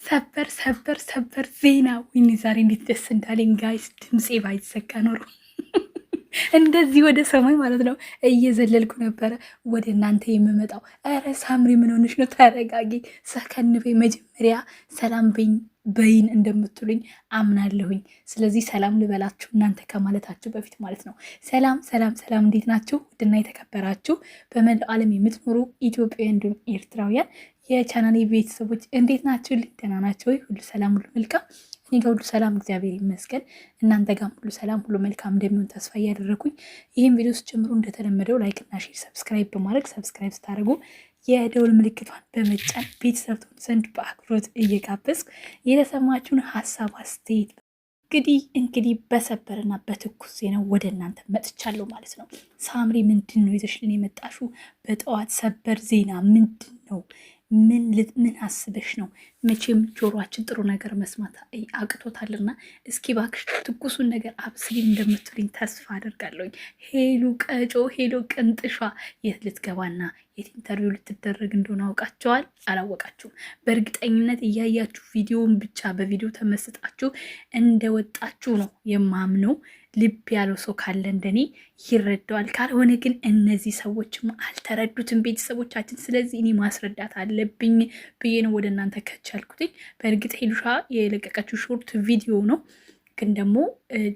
ሰበር ዜና። ወይኔ ዛሬ እንዴት ደስ እንዳለኝ ጋይስ! ድምፄ ባይዘጋ ኖሮ እንደዚህ ወደ ሰማይ ማለት ነው እየዘለልኩ ነበረ ወደ እናንተ የምመጣው። ኧረ ሳምሪ ምን ሆነሽ ነው? ተረጋጊ፣ ሰከን በይ። መጀመሪያ ሰላም በይን እንደምትሉኝ አምናለሁኝ። ስለዚህ ሰላም ልበላችሁ እናንተ ከማለታችሁ በፊት ማለት ነው። ሰላም ሰላም ሰላም፣ እንዴት ናችሁ? ውድና የተከበራችሁ በመላው ዓለም የምትኖሩ ኢትዮጵያውያን እንዲሁም ኤርትራውያን የቻናሌ ቤተሰቦች እንዴት ናችሁ? ደህና ናቸው ወይ? ሁሉ ሰላም፣ ሁሉ መልካም። እኔ ጋር ሁሉ ሰላም እግዚአብሔር ይመስገን። እናንተ ጋርም ሁሉ ሰላም፣ ሁሉ መልካም እንደሚሆን ተስፋ እያደረኩኝ ይህም ቪዲዮ ስጀምሩ እንደተለመደው ላይክ እና ሼር፣ ሰብስክራይብ በማድረግ ሰብስክራይብ ስታደርጉ የደውል ምልክቷን በመጫን ቤተሰብ ትሆኑ ዘንድ በአክብሮት እየጋበዝኩ የተሰማችሁን ሀሳብ አስተያየት እንግዲህ በሰበርና በትኩስ ዜና ወደ እናንተ መጥቻለሁ ማለት ነው። ሳምሪ ምንድን ነው ይዘሽልን የመጣሽው? በጠዋት ሰበር ዜና ምንድን ነው? ምን አስበሽ ነው? መቼም ጆሮአችን ጥሩ ነገር መስማት አቅቶታልና እስኪ ባክሽ ትኩሱን ነገር አብስሊን እንደምትሉኝ ተስፋ አደርጋለሁኝ። ሄሉ ቀጮ፣ ሄሉ ቅንጥሿ የት ልትገባና የት ኢንተርቪው ልትደረግ እንደሆነ አውቃቸዋል? አላወቃችሁም? በእርግጠኝነት እያያችሁ ቪዲዮውን ብቻ በቪዲዮ ተመስጣችሁ እንደወጣችሁ ነው የማምነው። ልብ ያለው ሰው ካለ እንደኔ ይረዳዋል። ካልሆነ ግን እነዚህ ሰዎችም አልተረዱትም ቤተሰቦቻችን። ስለዚህ እኔ ማስረዳት አለብኝ ብዬ ነው ወደ እናንተ ከቻልኩትኝ። በእርግጥ ሄሉሻ የለቀቀችው ሾርት ቪዲዮ ነው፣ ግን ደግሞ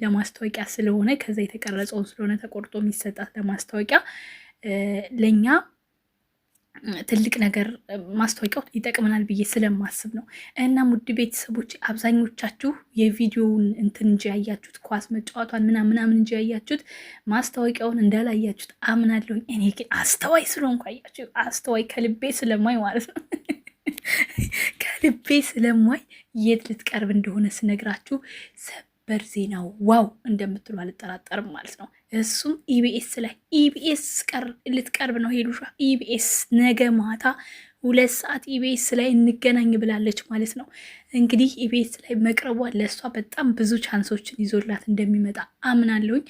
ለማስታወቂያ ስለሆነ ከዛ የተቀረጸውን ስለሆነ ተቆርጦ የሚሰጣት ለማስታወቂያ ለእኛ ትልቅ ነገር ማስታወቂያው ይጠቅመናል ብዬ ስለማስብ ነው። እና ውድ ቤተሰቦች አብዛኞቻችሁ የቪዲዮውን እንትን እንጂ ያያችሁት ኳስ መጫወቷን ምናምን እንጂ ያያችሁት ማስታወቂያውን እንዳላያችሁት አምናለሁኝ። እኔ ግን አስተዋይ ስለሆንኩ አያችሁ፣ አስተዋይ ከልቤ ስለማይ ማለት ነው ከልቤ ስለማይ የት ልትቀርብ እንደሆነ ስነግራችሁ ሰበር ዜናው ዋው እንደምትሉ አልጠራጠርም ማለት ነው። እሱም ኢቢኤስ ላይ ልትቀርብ ነው ሄሉሻ። ኢቢኤስ ነገ ማታ 2 ሰዓት ኢቢኤስ ላይ እንገናኝ ብላለች ማለት ነው። እንግዲህ ኢቢኤስ ላይ መቅረቧ ለእሷ በጣም ብዙ ቻንሶችን ይዞላት እንደሚመጣ አምናለሁኝ።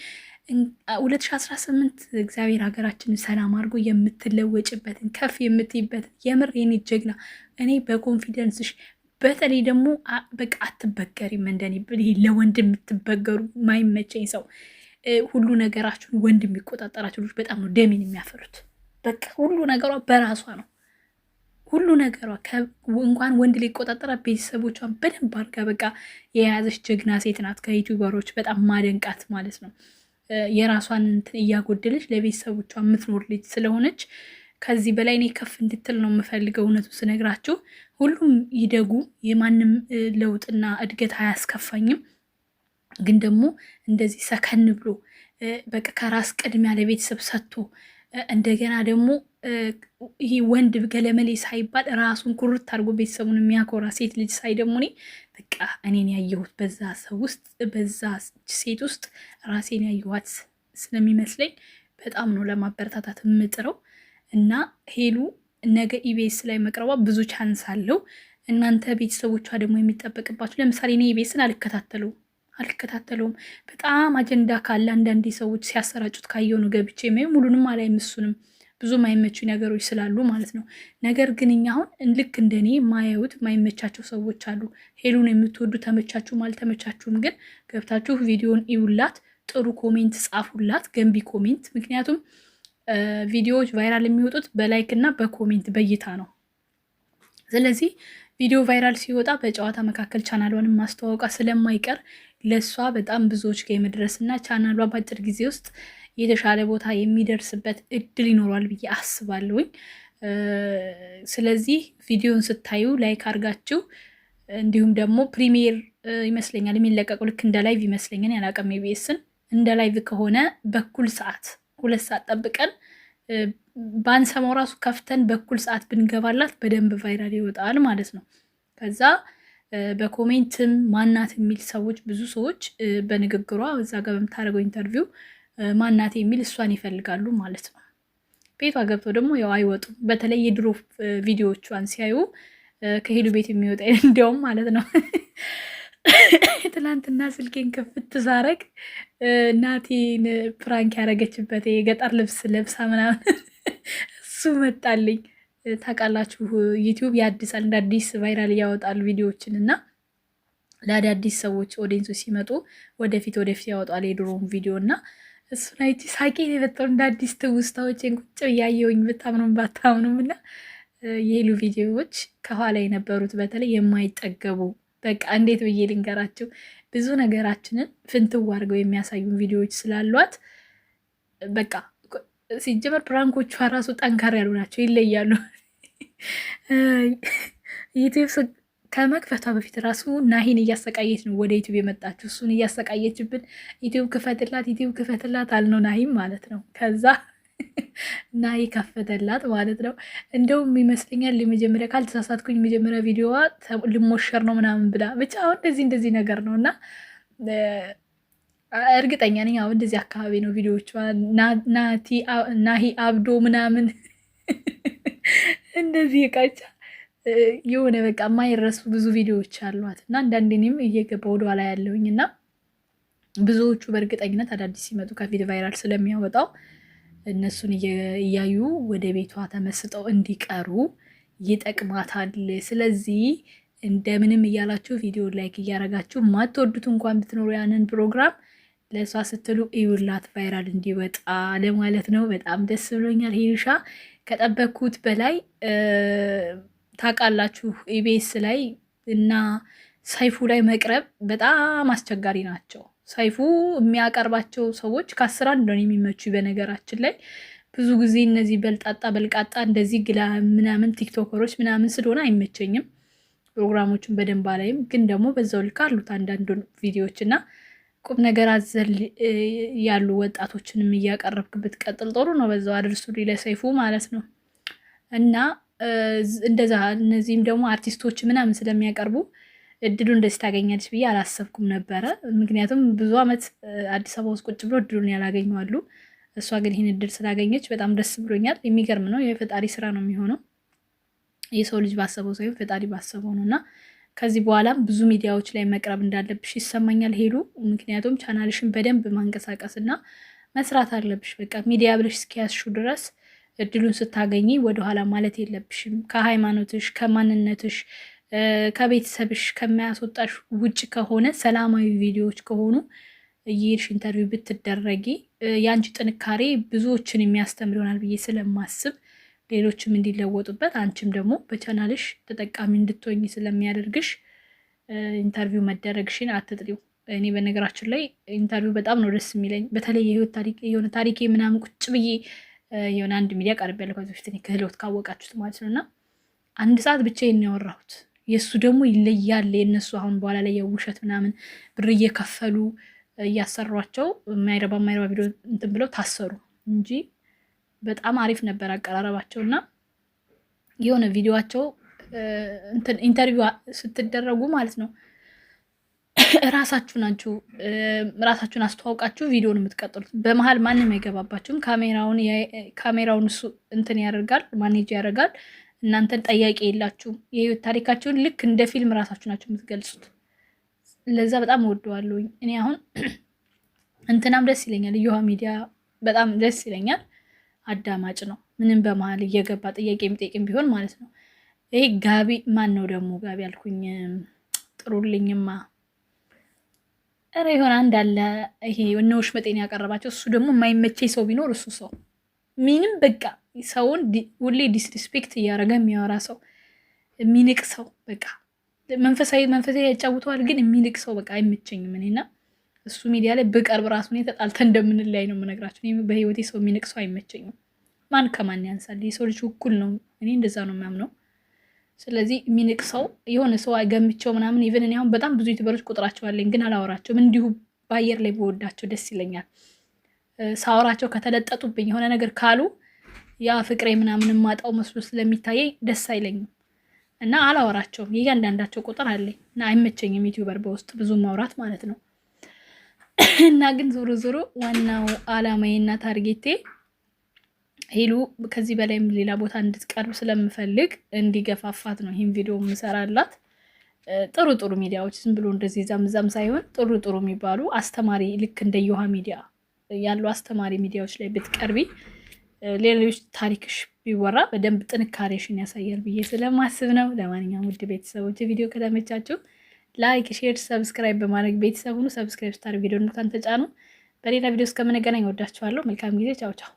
2018 እግዚአብሔር ሀገራችንን ሰላም አድርጎ የምትለወጭበትን ከፍ የምትይበትን የምር የኔ ጀግና፣ እኔ በኮንፊደንስሽ በተለይ ደግሞ በቃ አትበገሪም። እንደኔ ለወንድ የምትበገሩ ማይመቸኝ ሰው ሁሉ ነገራችሁን ወንድ የሚቆጣጠራችሁ ልጆች በጣም ነው ደሜን የሚያፈሩት። በቃ ሁሉ ነገሯ በራሷ ነው። ሁሉ ነገሯ እንኳን ወንድ ሊቆጣጠራ ቤተሰቦቿን በደንብ አድርጋ በቃ የያዘች ጀግና ሴት ናት። ከዩቲዩበሮች በጣም ማደንቃት ማለት ነው። የራሷን እንትን እያጎደለች ለቤተሰቦቿ የምትኖር ልጅ ስለሆነች ከዚህ በላይ እኔ ከፍ እንድትል ነው የምፈልገው። እውነቱ ስነግራችሁ ሁሉም ይደጉ፣ የማንም ለውጥና እድገት አያስከፋኝም። ግን ደግሞ እንደዚህ ሰከን ብሎ በቃ ከራስ ቅድሚያ ለቤተሰብ ሰጥቶ እንደገና ደግሞ ይሄ ወንድ ገለመሌ ሳይባል ራሱን ኩርት አድርጎ ቤተሰቡን የሚያኮራ ሴት ልጅ ሳይ ደግሞ እኔ በቃ እኔን ያየሁት በዛ ሰው ውስጥ በዛ ሴት ውስጥ ራሴን ያየኋት ስለሚመስለኝ በጣም ነው ለማበረታታት የምጥረው። እና ሄሉ ነገ ኢቢኤስ ላይ መቅረቧ ብዙ ቻንስ አለው። እናንተ ቤተሰቦቿ ደግሞ የሚጠበቅባችሁ ለምሳሌ እኔ ኢቢኤስን አልከታተለውም። በጣም አጀንዳ ካለ አንዳንዴ ሰዎች ሲያሰራጩት ካየው ነው ገብቼ ሙሉንም አላይምሱንም ብዙ ማይመቹ ነገሮች ስላሉ ማለት ነው። ነገር ግን እኛ አሁን ልክ እንደኔ ማያዩት ማይመቻቸው ሰዎች አሉ። ሄሉን የምትወዱ ተመቻችሁም አልተመቻችሁም ግን ገብታችሁ ቪዲዮን ይውላት፣ ጥሩ ኮሜንት ጻፉላት፣ ገንቢ ኮሜንት። ምክንያቱም ቪዲዮዎች ቫይራል የሚወጡት በላይክ እና በኮሜንት በእይታ ነው። ስለዚህ ቪዲዮ ቫይራል ሲወጣ በጨዋታ መካከል ቻናሏንም ማስተዋወቃ ስለማይቀር ለእሷ በጣም ብዙዎች ጋር የመድረስ እና ቻናሏ በአጭር ጊዜ ውስጥ የተሻለ ቦታ የሚደርስበት እድል ይኖሯል ብዬ አስባለሁኝ። ስለዚህ ቪዲዮን ስታዩ ላይክ አድርጋችሁ እንዲሁም ደግሞ ፕሪሚየር ይመስለኛል የሚለቀቀው ልክ እንደ ላይቭ ይመስለኛል፣ ያላቀም ኢቢኤስን እንደ ላይቭ ከሆነ በኩል ሰዓት 2 ሰዓት ጠብቀን ባንሰማው ራሱ ከፍተን በኩል ሰዓት ብንገባላት በደንብ ቫይራል ይወጣል ማለት ነው። ከዛ በኮሜንትም ማናት የሚል ሰዎች ብዙ ሰዎች በንግግሯ እዛ ጋር በምታደርገው ኢንተርቪው ማናት የሚል እሷን ይፈልጋሉ ማለት ነው። ቤቷ ገብተው ደግሞ ያው አይወጡም። በተለይ የድሮ ቪዲዮዎቿን ሲያዩ ከሄሉ ቤት የሚወጣ እንዲያውም ማለት ነው። ትላንትና ስልኬን ከፍት ሳረግ እናቴን ፕራንክ ያደረገችበት የገጠር ልብስ ለብሳ ምናምን እሱ መጣልኝ። ታውቃላችሁ ዩቲዩብ ያድሳል፣ እንደ አዲስ ቫይራል ያወጣል ቪዲዮዎችን እና ለአዳዲስ ሰዎች ኦዲየንሶች ሲመጡ ወደፊት ያወጣል የድሮውን ቪዲዮ እና እሱን አይቼ ሳቄ የመጣው እንደ አዲስ ትውስታዎችን ቁጭ እያየውኝ ብታምኑም ባታምኑም እና የሄሉ ቪዲዮዎች ከኋላ የነበሩት በተለይ የማይጠገቡ በቃ እንዴት ብዬ ልንገራቸው ብዙ ነገራችንን ፍንትው አድርገው የሚያሳዩን ቪዲዮዎች ስላሏት በቃ ሲጀመር ፕራንኮቿ ራሱ ጠንከር ያሉ ናቸው፣ ይለያሉ። ዩቲዩብ ከመክፈቷ በፊት ራሱ ናሂን እያሰቃየች ነው ወደ ዩቲዩብ የመጣችው። እሱን እያሰቃየችብን ዩቲዩብ ክፈትላት አልነው ናሂም ማለት ነው። ከዛ ናሂ ከፈተላት ማለት ነው። እንደውም ይመስለኛል የመጀመሪያ ካልተሳሳትኩኝ የመጀመሪያ ቪዲዮዋ ልሞሸር ነው ምናምን ብላ ብቻ አሁን እንደዚህ ነገር ነው እና እርግጠኛ ነኝ አሁን እንደዚህ አካባቢ ነው ቪዲዮዎቿ። ናሂ አብዶ ምናምን እንደዚህ እቃቻ የሆነ በቃ የማይረሱ ብዙ ቪዲዮዎች አሏት እና አንዳንዴንም እየገባ ወደኋላ ያለውኝ እና ብዙዎቹ በእርግጠኝነት አዳዲስ ሲመጡ ከፊት ቫይራል ስለሚያወጣው እነሱን እያዩ ወደ ቤቷ ተመስጠው እንዲቀሩ ይጠቅማታል። ስለዚህ እንደምንም እያላችሁ ቪዲዮ ላይክ እያረጋችሁ ማትወዱት እንኳን ብትኖሩ ያንን ፕሮግራም ለእሷ ስትሉ እዩላት ቫይራል እንዲወጣ ለማለት ነው። በጣም ደስ ብሎኛል። ሄሉሻ ከጠበኩት በላይ ታውቃላችሁ ኢቢኤስ ላይ እና ሰይፉ ላይ መቅረብ በጣም አስቸጋሪ ናቸው። ሰይፉ የሚያቀርባቸው ሰዎች ከ10 አንድ ነው የሚመቹ። በነገራችን ላይ ብዙ ጊዜ እነዚህ በልቃጣ እንደዚህ ግላ ምናምን ቲክቶከሮች ምናምን ስለሆነ አይመቸኝም። ፕሮግራሞቹን በደንብ አላይም፣ ግን ደግሞ በዛው ልክ አሉት አንዳንድ ቪዲዮዎች እና ቁም ነገር አዘል ያሉ ወጣቶችንም እያቀረብክ ብትቀጥል ጥሩ ነው። በዛው አድርሱልኝ ለሰይፉ ማለት ነው እና እንደዛ እነዚህም ደግሞ አርቲስቶች ምናምን ስለሚያቀርቡ እድሉ እንደዚህ ታገኛለች ብዬ አላሰብኩም ነበረ። ምክንያቱም ብዙ ዓመት አዲስ አበባ ውስጥ ቁጭ ብሎ እድሉን ያላገኘዋሉ። እሷ ግን ይህን እድል ስላገኘች በጣም ደስ ብሎኛል። የሚገርም ነው። የፈጣሪ ስራ ነው የሚሆነው። የሰው ልጅ ባሰበው ሳይሆን ፈጣሪ ባሰበው ነው እና ከዚህ በኋላም ብዙ ሚዲያዎች ላይ መቅረብ እንዳለብሽ ይሰማኛል ሄሉ። ምክንያቱም ቻናልሽን በደንብ ማንቀሳቀስና መስራት አለብሽ። በቃ ሚዲያ ብለሽ እስኪያስሹ ድረስ እድሉን ስታገኝ ወደኋላ ማለት የለብሽም። ከሃይማኖትሽ፣ ከማንነትሽ፣ ከቤተሰብሽ ከማያስወጣሽ ውጭ ከሆነ ሰላማዊ ቪዲዮዎች ከሆኑ እየሄድሽ ኢንተርቪው ብትደረጊ የአንቺ ጥንካሬ ብዙዎችን የሚያስተምር ይሆናል ብዬ ስለማስብ ሌሎችም እንዲለወጡበት አንቺም ደግሞ በቻናልሽ ተጠቃሚ እንድትሆኝ ስለሚያደርግሽ ኢንተርቪው መደረግሽን አትጥሪው። እኔ በነገራችን ላይ ኢንተርቪው በጣም ነው ደስ የሚለኝ። በተለይ የህይወት ታሪክ የሆነ ታሪክ ምናምን ቁጭ ብዬ የሆነ አንድ ሚዲያ ቀርብ ያለ ከዚህ በፊት ክህሎት ካወቃችሁት ማለት ነው እና 1 ሰዓት ብቻዬን ያወራሁት። የእሱ ደግሞ ይለያል። የእነሱ አሁን በኋላ ላይ የውሸት ምናምን ብር እየከፈሉ እያሰሯቸው የማይረባ ቪዲዮ እንትን ብለው ታሰሩ እንጂ በጣም አሪፍ ነበር አቀራረባቸው እና የሆነ ቪዲዮቸው ኢንተርቪው ስትደረጉ ማለት ነው ራሳችሁን አስተዋውቃችሁ ቪዲዮን የምትቀጥሉት። በመሀል ማንም አይገባባችሁም። ካሜራውን እሱ እንትን ያደርጋል፣ ማኔጅ ያደርጋል። እናንተን ጠያቂ የላችሁም። የህይወት ታሪካችሁን ልክ እንደ ፊልም ራሳችሁ ናቸው የምትገልጹት። ለዛ በጣም እወደዋለሁኝ። እኔ አሁን እንትናም ደስ ይለኛል፣ እዮሃ ሚዲያ በጣም ደስ ይለኛል። አዳማጭ ነው። ምንም በመሀል እየገባ ጥያቄ የሚጠይቅም ቢሆን ማለት ነው። ይሄ ጋቢ ማን ነው ደግሞ ጋቢ አልኩኝ፣ ጥሩልኝማ ኧረ የሆነ አንድ አለ ይሄ እነ ወሽመጤን ያቀረባቸው። እሱ ደግሞ የማይመቸኝ ሰው ቢኖር እሱ ሰው ምንም በቃ ሰውን ሁሌ ዲስሪስፔክት እያደረገ የሚያወራ ሰው፣ የሚንቅ ሰው በቃ መንፈሳዊ ያጫውተዋል፣ ግን የሚንቅ ሰው በቃ አይመቸኝም። እኔና እሱ ሚዲያ ላይ ብቀርብ ራሱ ተጣልተን እንደምንለያይ ነው የምነግራቸው። በህይወቴ ሰው የሚንቅ ሰው አይመቸኝም። ማን ከማን ያንሳል? የሰው ልጅ እኩል ነው። እኔ እንደዛ ነው የሚያምነው። ስለዚህ የሚንቅ ሰው የሆነ ሰው ገምቸው ምናምን ኢቨን እኔ አሁን በጣም ብዙ ዩቲዩበሮች ቁጥራቸው አለኝ፣ ግን አላወራቸውም። እንዲሁ በአየር ላይ በወዳቸው ደስ ይለኛል። ሳወራቸው ከተለጠጡብኝ የሆነ ነገር ካሉ ያ ፍቅሬ ምናምን ማጣው መስሎ ስለሚታየኝ ደስ አይለኝም እና አላወራቸውም። የእያንዳንዳቸው ቁጥር አለኝ እና አይመቸኝም ዩቲዩበር በውስጥ ብዙ ማውራት ማለት ነው። እና ግን ዞሮ ዋናው አላማዬና ታርጌቴ ሄሉ ከዚህ በላይም ሌላ ቦታ እንድትቀርብ ስለምፈልግ እንዲገፋፋት ነው ይህን ቪዲዮ የምሰራላት። ጥሩ ሚዲያዎች ዝም ብሎ እንደዚህ ዛምዛም ሳይሆን ጥሩ የሚባሉ አስተማሪ ልክ እንደ ዮሃ ሚዲያ ያሉ አስተማሪ ሚዲያዎች ላይ ብትቀርቢ ሌሎች ታሪክሽ ቢወራ በደንብ ጥንካሬሽን ያሳያል ብዬ ስለማስብ ነው። ለማንኛውም ውድ ቤተሰቦች ቪዲዮ ከተመቻችሁ ላይክ፣ ሼር፣ ሰብስክራይብ በማድረግ ቤተሰብ ሁኑ። ሰብስክራይብ ስታር ቪዲዮ እንኳን ተጫኑ። በሌላ ቪዲዮ እስከምንገናኝ ወዳችኋለሁ። መልካም ጊዜ። ቻው ቻው።